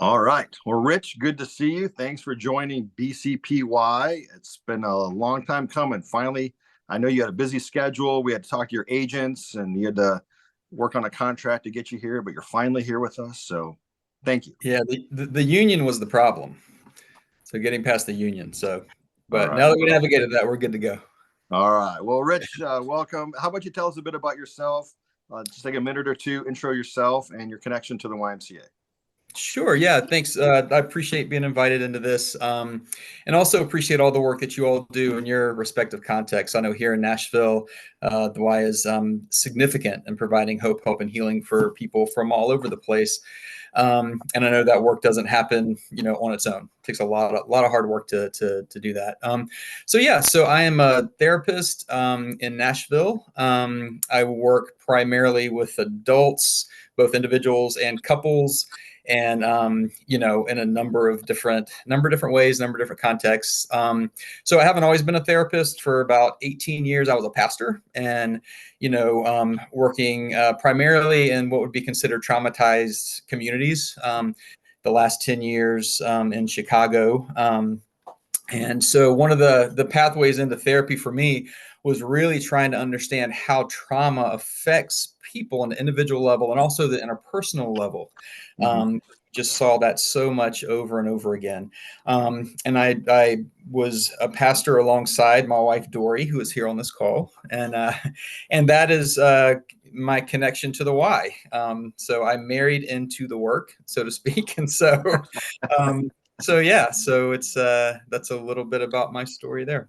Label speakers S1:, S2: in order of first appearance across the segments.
S1: All right. Well, Rich, good to see you. Thanks for joining BCPY. It's been a long time coming. Finally, I know you had a busy schedule. We had to talk to your agents and you had to work on a contract to get you here, but you're finally here with us. So thank you.
S2: Yeah, the union was the problem. So getting past the union.
S1: All
S2: But
S1: right.
S2: now that we navigated that, we're good to go.
S1: All right. Well, Rich, welcome. How about you tell us a bit about yourself? Just take a minute or two, intro yourself and your connection to the YMCA.
S2: Sure. Yeah. Thanks. I appreciate being invited into this, and also appreciate all the work that you all do in your respective contexts. I know here in Nashville, the Y is significant in providing hope, and healing for people from all over the place. And I know that work doesn't happen, on its own. It takes a lot of hard work to do that. So I am a therapist in Nashville. I work primarily with adults, both individuals and couples, and in a number of different ways, number of different contexts. So I haven't always been a therapist. For about 18 years I was a pastor, and working primarily in what would be considered traumatized communities. The last 10 years in Chicago. And so one of the pathways into therapy for me was really trying to understand how trauma affects people on the individual level and also the interpersonal level. Just saw that so much over and over again. And I was a pastor alongside my wife, Dory, who is here on this call. And that is my connection to the Y. So I married into the work, so to speak. And so it's that's a little bit about my story there.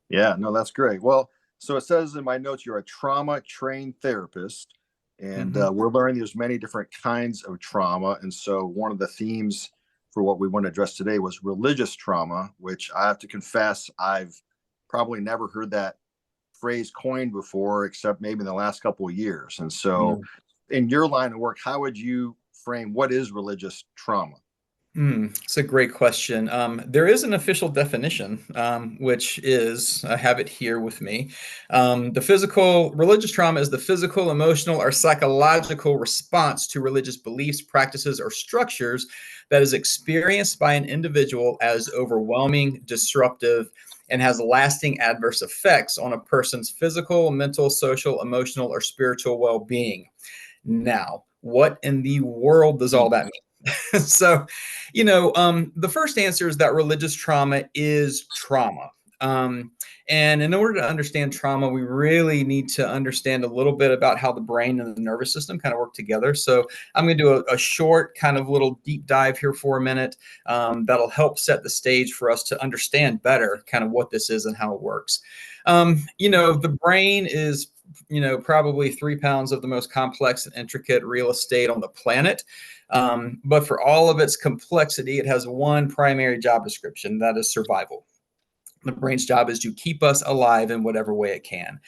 S1: Yeah, no, that's great. Well, so it says in my notes you're a trauma trained therapist, and
S2: hmm
S1: we're learning there's many different kinds of trauma. And so one of the themes for what we want to address today was religious trauma, which I have to confess I've probably never heard that phrase coined before, except maybe in the last couple of years. And so, in your line of work, how would you frame what is religious trauma?
S2: It's a great question. There is an official definition, which is, I have it here with me. Religious trauma is the physical, emotional, or psychological response to religious beliefs, practices, or structures that is experienced by an individual as overwhelming, disruptive, and has lasting adverse effects on a person's physical, mental, social, emotional, or spiritual well-being. Now, what in the world does all that mean? So, the first answer is that religious trauma is trauma. And in order to understand trauma, we really need to understand a little bit about how the brain and the nervous system kind of work together. So I'm going to do a short kind of little deep dive here for a minute that'll help set the stage for us to understand better kind of what this is and how it works. The brain is probably 3 pounds of the most complex and intricate real estate on the planet. But for all of its complexity, it has one primary job description, that is survival. The brain's job is to keep us alive in whatever way it can.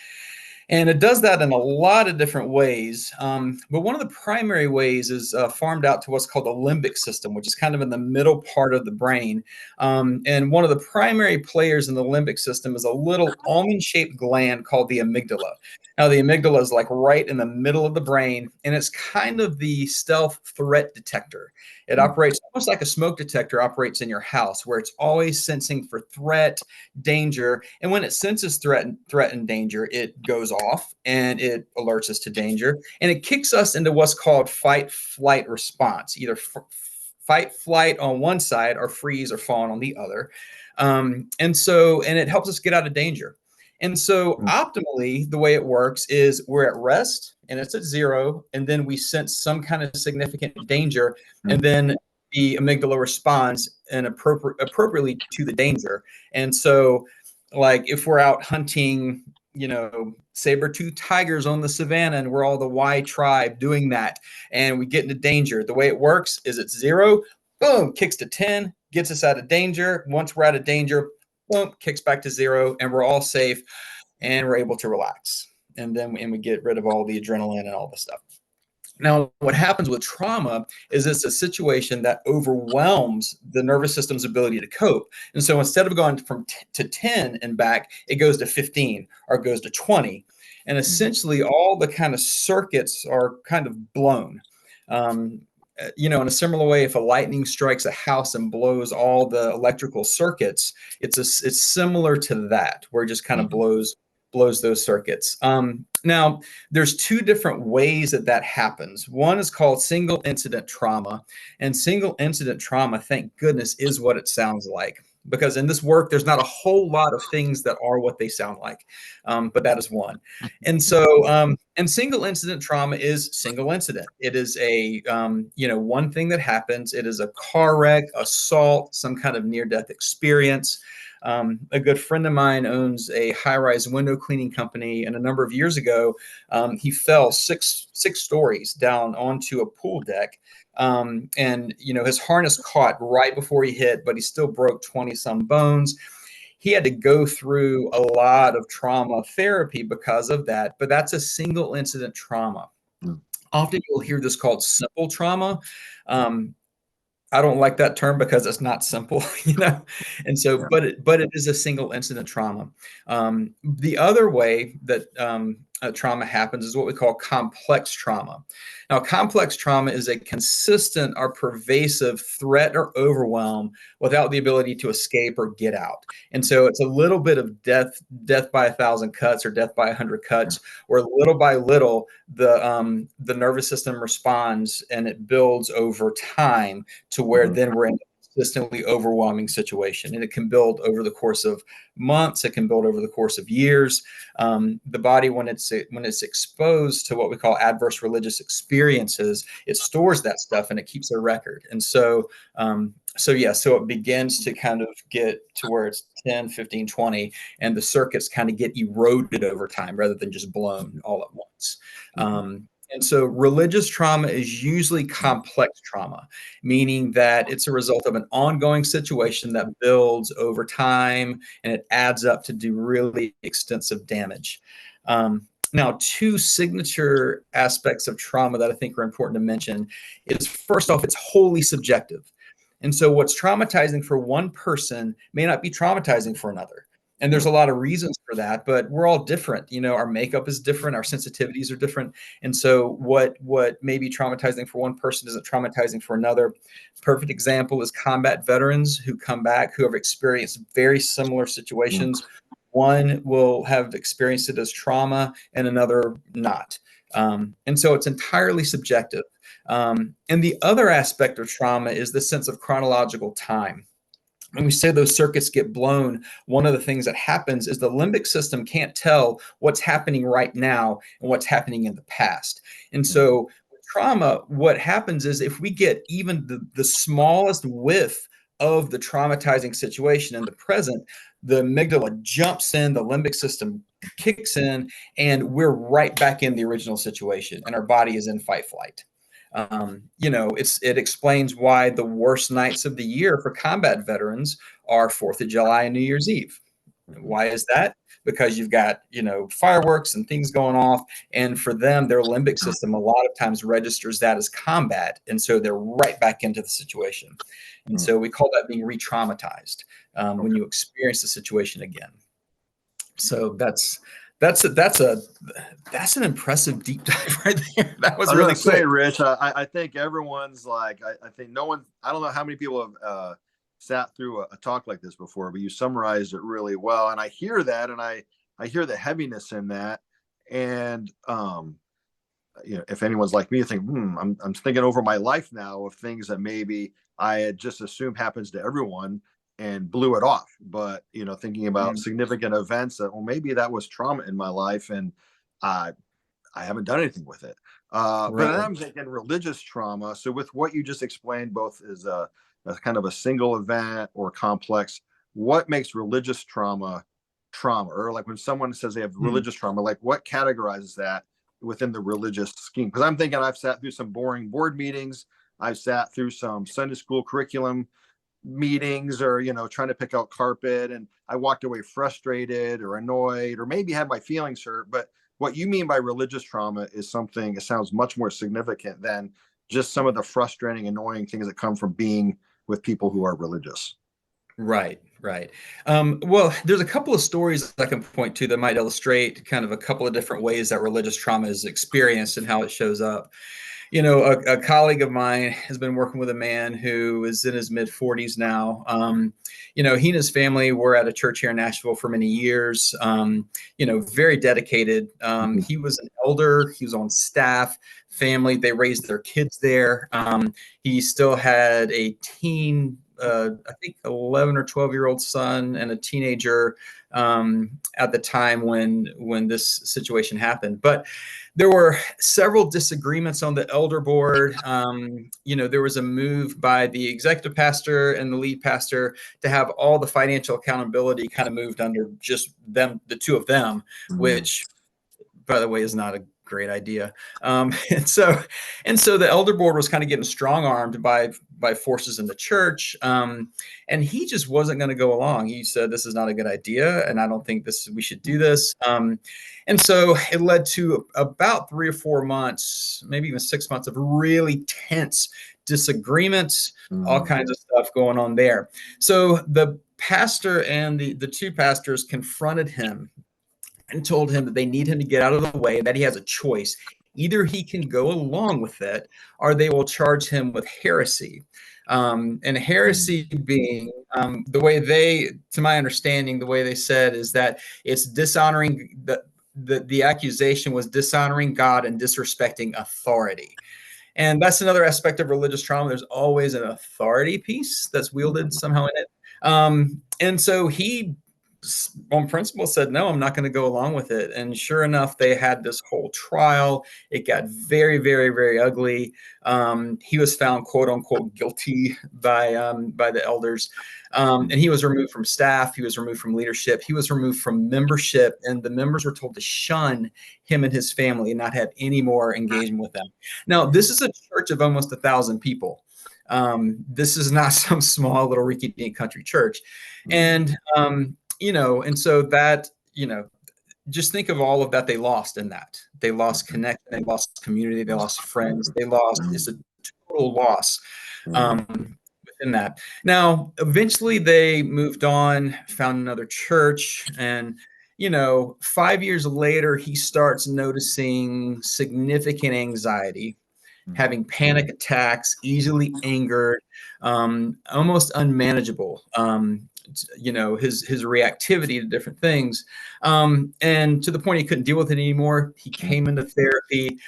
S2: And it does that in a lot of different ways. But one of the primary ways is farmed out to what's called the limbic system, which is kind of in the middle part of the brain. And one of the primary players in the limbic system is a little almond-shaped gland called the amygdala. Now, the amygdala is like right in the middle of the brain, and it's kind of the stealth threat detector. It operates almost like a smoke detector operates in your house, where it's always sensing for threat, danger, and when it senses threat and danger, it goes off and it alerts us to danger, and it kicks us into what's called fight flight response, either fight flight on one side or freeze or fawn on the other. And it helps us get out of danger. And so optimally, the way it works is we're at rest and it's at zero, and then we sense some kind of significant danger, and then the amygdala responds and appropriately to the danger. And so, like if we're out hunting, saber-toothed tigers on the savannah, and we're all the Y tribe doing that, and we get into danger, the way it works is it's zero, boom, kicks to 10, gets us out of danger. Once we're out of danger, boom, kicks back to zero, and we're all safe, and we're able to relax. And then we get rid of all the adrenaline and all the stuff. Now, what happens with trauma is it's a situation that overwhelms the nervous system's ability to cope. And so instead of going to 10 and back, it goes to 15 or it goes to 20. And essentially all the kind of circuits are kind of blown. in a similar way, if a lightning strikes a house and blows all the electrical circuits, it's similar to that, where it just kind of blows those circuits. Now, there's two different ways that happens. One is called single incident trauma, and single incident trauma, thank goodness, is what it sounds like. Because in this work, there's not a whole lot of things that are what they sound like, but that is one. And so, and single incident trauma is single incident. It is a, one thing that happens. It is a car wreck, assault, some kind of near-death experience. A good friend of mine owns a high-rise window cleaning company, and a number of years ago, he fell six stories down onto a pool deck. And his harness caught right before he hit, but he still broke 20 some bones. He had to go through a lot of trauma therapy because of that, but that's a single incident trauma. Often you'll hear this called simple trauma. I don't like that term because it's not simple, and so, but it is a single incident trauma. The other way that trauma happens is what we call complex trauma. Now, complex trauma is a consistent or pervasive threat or overwhelm without the ability to escape or get out. And so it's a little bit of death by 1,000 cuts or death by 100 cuts, where little by little the nervous system responds and it builds over time to where then we're in a consistently overwhelming situation. And it can build over the course of months. It can build over the course of years. The body, when it's exposed to what we call adverse religious experiences, it stores that stuff and it keeps a record. And so, so it begins to kind of get to where it's 10, 15, 20, and the circuits kind of get eroded over time rather than just blown all at once. And so religious trauma is usually complex trauma, meaning that it's a result of an ongoing situation that builds over time and it adds up to do really extensive damage. Now, two signature aspects of trauma that I think are important to mention is, first off, it's wholly subjective. And so what's traumatizing for one person may not be traumatizing for another. And there's a lot of reasons for that, but we're all different. Our makeup is different. Our sensitivities are different. And so what may be traumatizing for one person isn't traumatizing for another. Perfect example is combat veterans who come back, who have experienced very similar situations. One will have experienced it as trauma and another not. And so it's entirely subjective. And the other aspect of trauma is the sense of chronological time. When we say those circuits get blown, one of the things that happens is the limbic system can't tell what's happening right now and what's happening in the past. And so with trauma, what happens is if we get even the smallest whiff of the traumatizing situation in the present, the amygdala jumps in, the limbic system kicks in, and we're right back in the original situation, and our body is in fight flight. It explains why the worst nights of the year for combat veterans are 4th of July and New Year's Eve. Why is that? Because you've got, fireworks and things going off. And for them, their limbic system a lot of times registers that as combat. And so they're right back into the situation. And so we call that being re-traumatized when you experience the situation again. So that's an impressive deep dive right there. That was really
S1: quick. Rich, I think everyone's like, I think no one, I don't know how many people have sat through a talk like this before, but you summarized it really well. And I hear that, and I hear the heaviness in that. And, if anyone's like me, you think, I'm thinking over my life now of things that maybe I had just assumed happens to everyone and blew it off. But, thinking about significant events that, well, maybe that was trauma in my life and I haven't done anything with it. Right. But then I'm thinking religious trauma. So with what you just explained, both is a kind of a single event or complex, what makes religious trauma? Or like when someone says they have religious trauma, like what categorizes that within the religious scheme? Because I'm thinking I've sat through some boring board meetings. I've sat through some Sunday school curriculum meetings, or trying to pick out carpet, and I walked away frustrated or annoyed or maybe had my feelings hurt. But what you mean by religious trauma is something, it sounds much more significant than just some of the frustrating, annoying things that come from being with people who are religious.
S2: Right. Well, there's a couple of stories I can point to that might illustrate kind of a couple of different ways that religious trauma is experienced and how it shows up. a colleague of mine has been working with a man who is in his mid 40s now. He and his family were at a church here in Nashville for many years. Very dedicated. He was an elder. He was on staff. Family. They raised their kids there. He still had a teen, I think 11 or 12-year-old son and a teenager at the time when this situation happened. But there were several disagreements on the elder board. There was a move by the executive pastor and the lead pastor to have all the financial accountability kind of moved under just them, the two of them, which, by the way, is not a great idea. And so the elder board was kind of getting strong-armed by forces in the church. And he just wasn't going to go along. He said, this is not a good idea. And I don't think we should do this. And so it led to about 3 or 4 months, maybe even 6 months of really tense disagreements, all kinds of stuff going on there. So the pastor and the two pastors confronted him and told him that they need him to get out of the way, that he has a choice. Either he can go along with it, or they will charge him with heresy. And heresy being the way to my understanding, the way they said is that it's dishonoring, the accusation was dishonoring God and disrespecting authority. And that's another aspect of religious trauma. There's always an authority piece that's wielded somehow in it. And so he, on principle, said, no, I'm not going to go along with it. And sure enough, they had this whole trial. It got very, very, very ugly. He was found, quote unquote, guilty by the elders. And he was removed from staff. He was removed from leadership. He was removed from membership. And the members were told to shun him and his family and not have any more engagement with them. Now, this is a church of almost 1,000 people. This is not some small little rinky-dink country church. And and so that, just think of all of that they lost in that. They lost connection, they lost community, they lost friends, it's a total loss within that. Now, eventually they moved on, found another church, and 5 years later, he starts noticing significant anxiety, having panic attacks, easily angered, almost unmanageable. His reactivity to different things, and to the point he couldn't deal with it anymore. He came into therapy.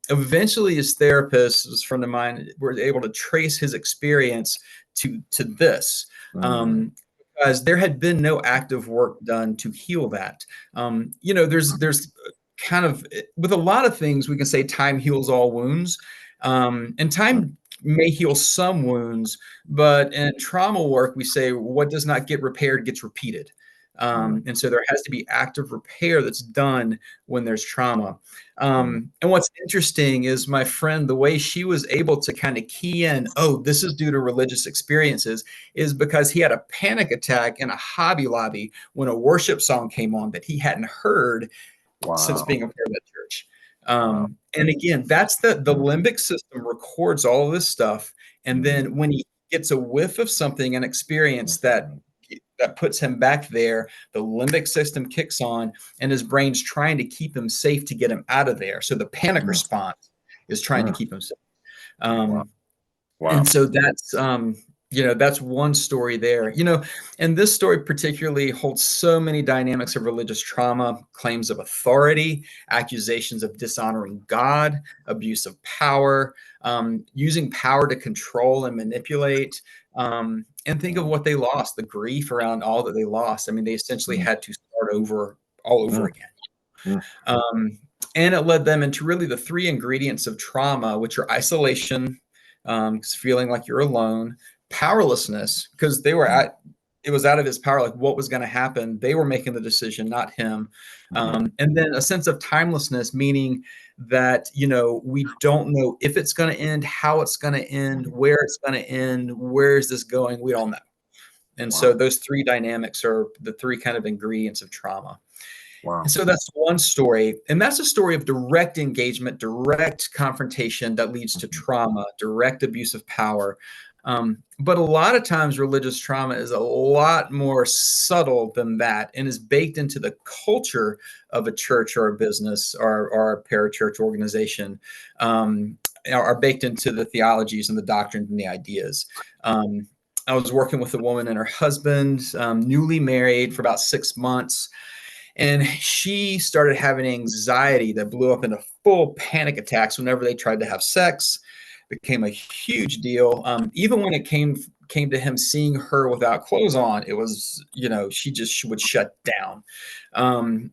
S2: Eventually, his therapist, this friend of mine, were able to trace his experience to this. Because there had been no active work done to heal that. There's kind of, with a lot of things, we can say time heals all wounds, and time may heal some wounds, but in trauma work, we say what does not get repaired gets repeated. And so there has to be active repair that's done when there's trauma. And what's interesting is my friend, the way she was able to kind of key in, oh, this is due to religious experiences, is because he had a panic attack in a Hobby Lobby when a worship song came on that he hadn't heard since being a part of that church. And again, that's the limbic system records all of this stuff. And then when he gets a whiff of something, an experience that puts him back there, the limbic system kicks on and his brain's trying to keep him safe to get him out of there. So the panic response is trying to keep him safe. And so that's one story there, and this story particularly holds so many dynamics of religious trauma, claims of authority, accusations of dishonoring God, abuse of power, using power to control and manipulate. And think of what they lost, the grief around all that they lost. I mean, they essentially had to start over all over again. And it led them into really the 3 ingredients of trauma, which are isolation, feeling like you're alone, powerlessness, because it was out of his power, like what was going to happen. They were making the decision, not him. And then a sense of timelessness, meaning that, we don't know if it's going to end, how it's going to end, where it's going to end, where is this going? We don't know. And so those 3 dynamics are the 3 kind of ingredients of trauma. And so that's one story. And that's a story of direct engagement, direct confrontation that leads to trauma, direct abuse of power. But a lot of times religious trauma is a lot more subtle than that and is baked into the culture of a church or a business or a parachurch organization. are baked into the theologies and the doctrines and the ideas. I was working with a woman and her husband, newly married for about 6 months. And she started having anxiety that blew up into full panic attacks whenever they tried to have sex. It became a huge deal. Even when it came to him seeing her without clothes on, it was, she just would shut down.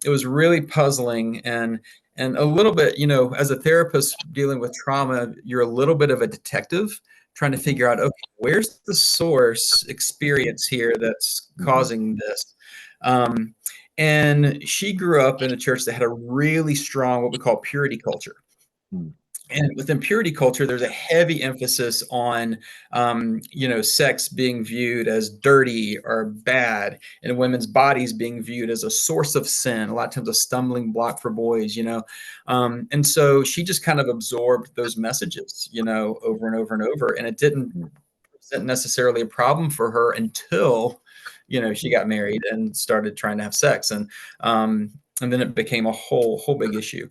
S2: It was really puzzling, and a little bit, as a therapist dealing with trauma, you're a little bit of a detective trying to figure out, okay, where's the source experience here that's causing this? And she grew up in a church that had a really strong, what we call purity culture. And within purity culture, there's a heavy emphasis on, sex being viewed as dirty or bad, and women's bodies being viewed as a source of sin, a lot of times a stumbling block for boys, and so she just kind of absorbed those messages, over and over and over. And it didn't present necessarily a problem for her until, she got married and started trying to have sex. And then it became a whole big issue.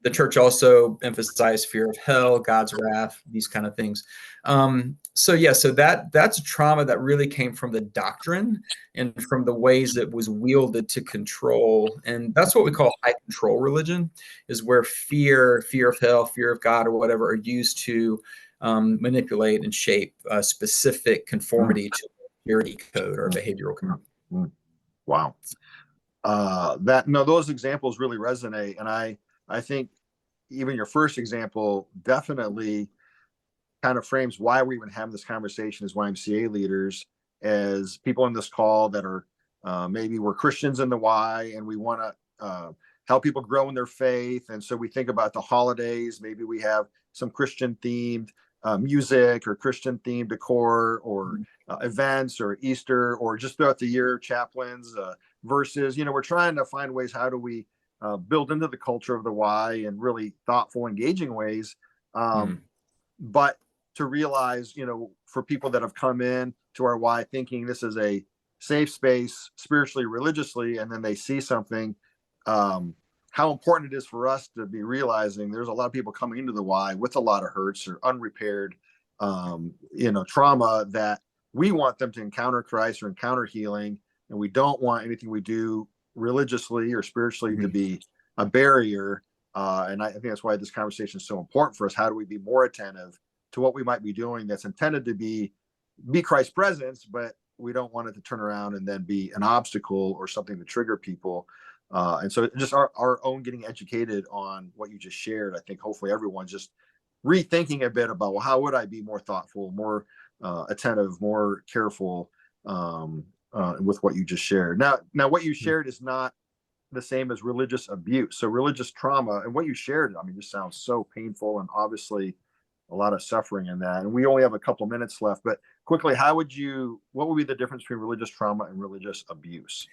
S2: The church also emphasized fear of hell, God's wrath, these kind of things. So that's trauma that really came from the doctrine and from the ways it was wielded to control. And that's what we call high control religion, is where fear of hell, fear of God, or whatever are used to manipulate and shape a specific conformity to a purity code or a behavioral code.
S1: Wow. Those examples really resonate. And I think even your first example definitely kind of frames why we're even having this conversation as YMCA leaders, as people in this call that are maybe we're Christians in the Y, and we want to help people grow in their faith. And so we think about the holidays. Maybe we have some Christian themed music or Christian themed decor or events or Easter, or just throughout the year, chaplains, verses. We're trying to find ways, how do we build into the culture of the Y in really thoughtful, engaging ways. But to realize, for people that have come in to our Y thinking this is a safe space spiritually, religiously, and then they see something, how important it is for us to be realizing there's a lot of people coming into the Y with a lot of hurts or unrepaired, trauma, that we want them to encounter Christ or encounter healing. And we don't want anything we do religiously or spiritually to be a barrier. And I think that's why this conversation is so important for us. How do we be more attentive to what we might be doing that's intended to be Christ's presence, but we don't want it to turn around and then be an obstacle or something to trigger people. And so just our own getting educated on what you just shared, I think hopefully everyone's just rethinking a bit about, well, how would I be more thoughtful, more attentive, more careful with what you just shared. Now what you shared is not the same as religious abuse. So religious trauma, and what you shared, just sounds so painful, and obviously a lot of suffering in that. And we only have a couple minutes left, but quickly, what would be the difference between religious trauma and religious abuse?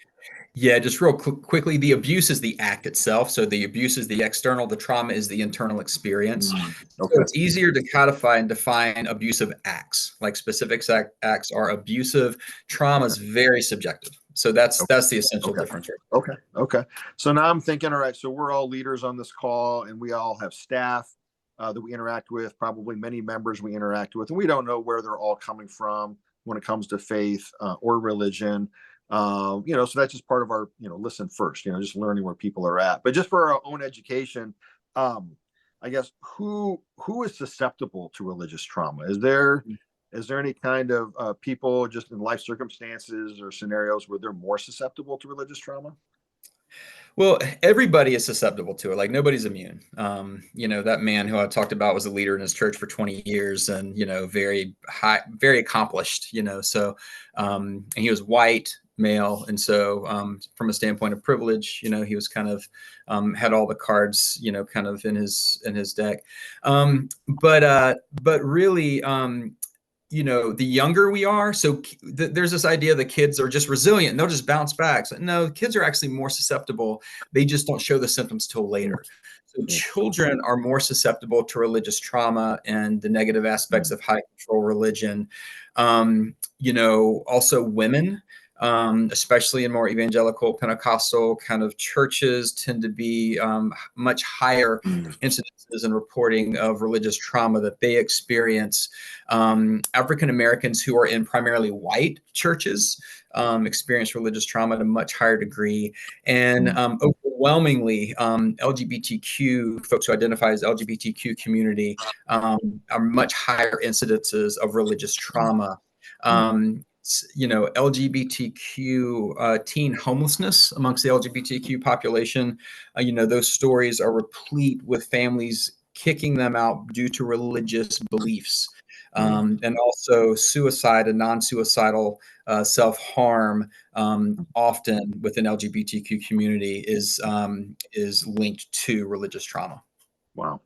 S2: Yeah, just real quickly, the abuse is the act itself. So the abuse is the external, the trauma is the internal experience.
S1: Okay.
S2: So it's easier to codify and define abusive acts. Like specific acts are abusive. Trauma is very subjective. So that's the essential difference.
S1: Okay. So now I'm thinking, all right, so we're all leaders on this call, and we all have staff that we interact with, probably many members we interact with, and we don't know where they're all coming from when it comes to faith or religion. So that's just part of our, listen first, just learning where people are at. But just for our own education, I guess who is susceptible to religious trauma? Is there any kind of people just in life circumstances or scenarios where they're more susceptible to religious trauma?
S2: Well, everybody is susceptible to it. Like nobody's immune. That man who I talked about was a leader in his church for 20 years and, very high, very accomplished, so, and he was white, male. And so, from a standpoint of privilege, he was kind of, had all the cards, kind of in his deck. But really, the younger we are, so there's this idea that kids are just resilient and they'll just bounce back. So no, kids are actually more susceptible. They just don't show the symptoms till later. So children are more susceptible to religious trauma and the negative aspects of high control religion. Also women especially in more evangelical Pentecostal kind of churches, tend to be much higher incidences and reporting of religious trauma that they experience. African Americans who are in primarily white churches experience religious trauma at a much higher degree. And overwhelmingly, LGBTQ folks who identify as LGBTQ community are much higher incidences of religious trauma. LGBTQ teen homelessness amongst the LGBTQ population, those stories are replete with families kicking them out due to religious beliefs. And also suicide and non-suicidal self-harm often within LGBTQ community is linked to religious trauma.
S1: Wow.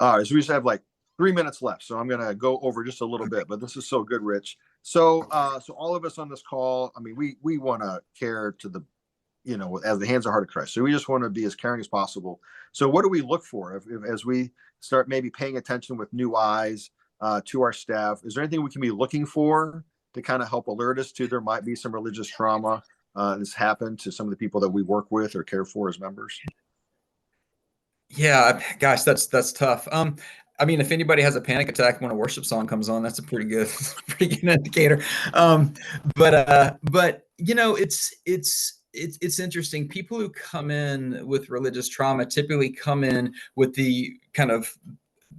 S1: All right, so we just have like 3 minutes left, so I'm going to go over just a little bit, but this is so good, Rich. So all of us on this call, I mean, we want to care to the, as the hands are heart of Christ. So we just want to be as caring as possible. So what do we look for as we start maybe paying attention with new eyes to our staff? Is there anything we can be looking for to kind of help alert us to there might be some religious trauma that's happened to some of the people that we work with or care for as members?
S2: Yeah, gosh, that's tough. I mean, if anybody has a panic attack when a worship song comes on, that's a pretty good indicator. But it's interesting. People who come in with religious trauma typically come in with the kind of,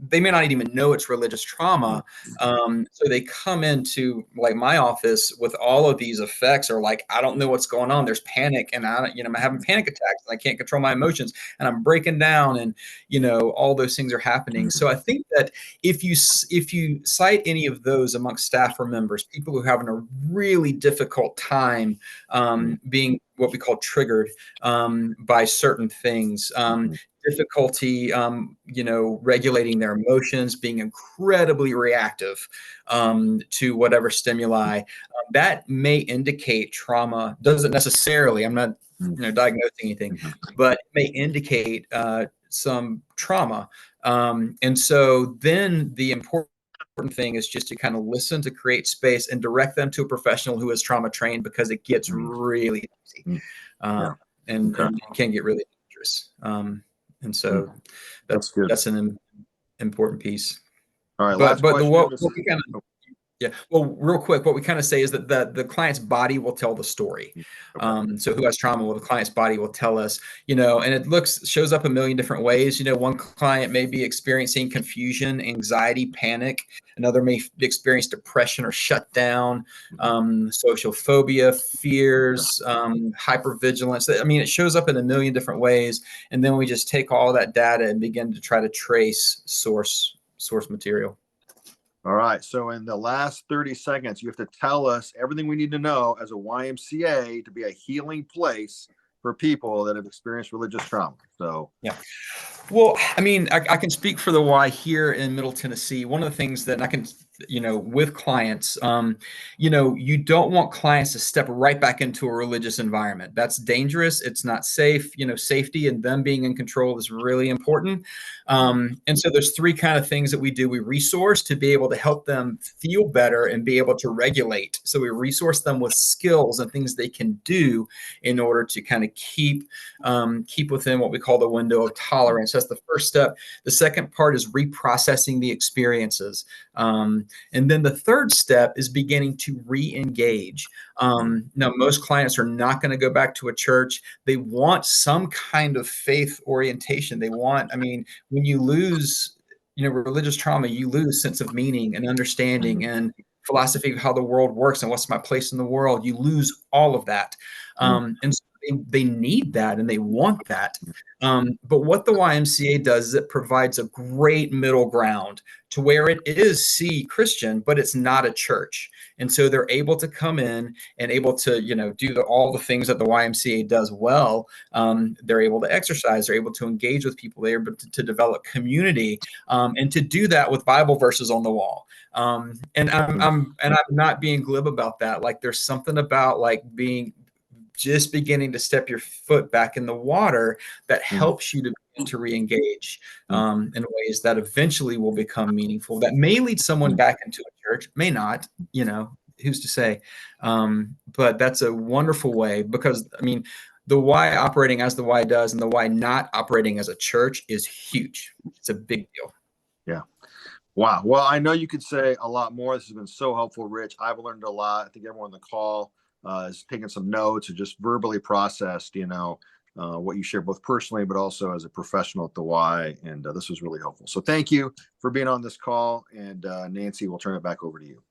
S2: they may not even know it's religious trauma. So they come into like my office with all of these effects, or like, I don't know what's going on. There's panic, and I'm having panic attacks, and I can't control my emotions, and I'm breaking down, and all those things are happening. So I think that if you cite any of those amongst staff or members, people who are having a really difficult time being what we call triggered by certain things, difficulty, regulating their emotions, being incredibly reactive to whatever stimuli, that may indicate trauma. Doesn't necessarily, I'm not, diagnosing anything, but may indicate some trauma. And so then the important thing is just to kind of listen, to create space, and direct them to a professional who is trauma trained, because it gets really easy and can get really dangerous. And so that's an important piece.
S1: All right. Last question.
S2: What we kind of, well, real quick, what we kind of say is that the client's body will tell the story. So who has trauma? Well, the client's body will tell us, and it shows up a million different ways. One client may be experiencing confusion, anxiety, panic. Another may experience depression or shutdown, social phobia, fears, hypervigilance. I mean, it shows up in a million different ways. And then we just take all that data and begin to try to trace source material.
S1: All right. So in the last 30 seconds, you have to tell us everything we need to know as a YMCA to be a healing place for people that have experienced religious trauma. So,
S2: yeah. Well, I mean, I can speak for the Y here in Middle Tennessee. One of the things that I can, with clients, you don't want clients to step right back into a religious environment. That's dangerous. It's not safe. Safety and them being in control is really important. And so there's three kind of things that we do. We resource to be able to help them feel better and be able to regulate. So we resource them with skills and things they can do in order to kind of keep within what we call the window of tolerance. That's the first step. The second part is reprocessing the experiences. And then the third step is beginning to re-engage. Now, most clients are not going to go back to a church. They want some kind of faith orientation. When you lose, religious trauma, you lose sense of meaning and understanding and philosophy of how the world works and what's my place in the world. You lose all of that. And so they need that and they want that. But what the YMCA does is it provides a great middle ground to where it is Christian, but it's not a church. And so they're able to come in and able to, do all the things that the YMCA does well. They're able to exercise, they're able to engage with people, they're able to develop community, and to do that with Bible verses on the wall. And I'm not being glib about that. Like, there's something about like just beginning to step your foot back in the water that helps you to begin to re-engage in ways that eventually will become meaningful, that may lead someone back into a church, may not, who's to say, but that's a wonderful way, because I mean, the why operating as the why does and the why not operating as a church is huge. It's a big deal.
S1: Yeah. Wow. Well, I know you could say a lot more. This has been so helpful, Rich. I've learned a lot. I think everyone on the call is taking some notes or just verbally processed, what you share both personally, but also as a professional at the Y. And this was really helpful. So thank you for being on this call. And Nancy, we'll turn it back over to you.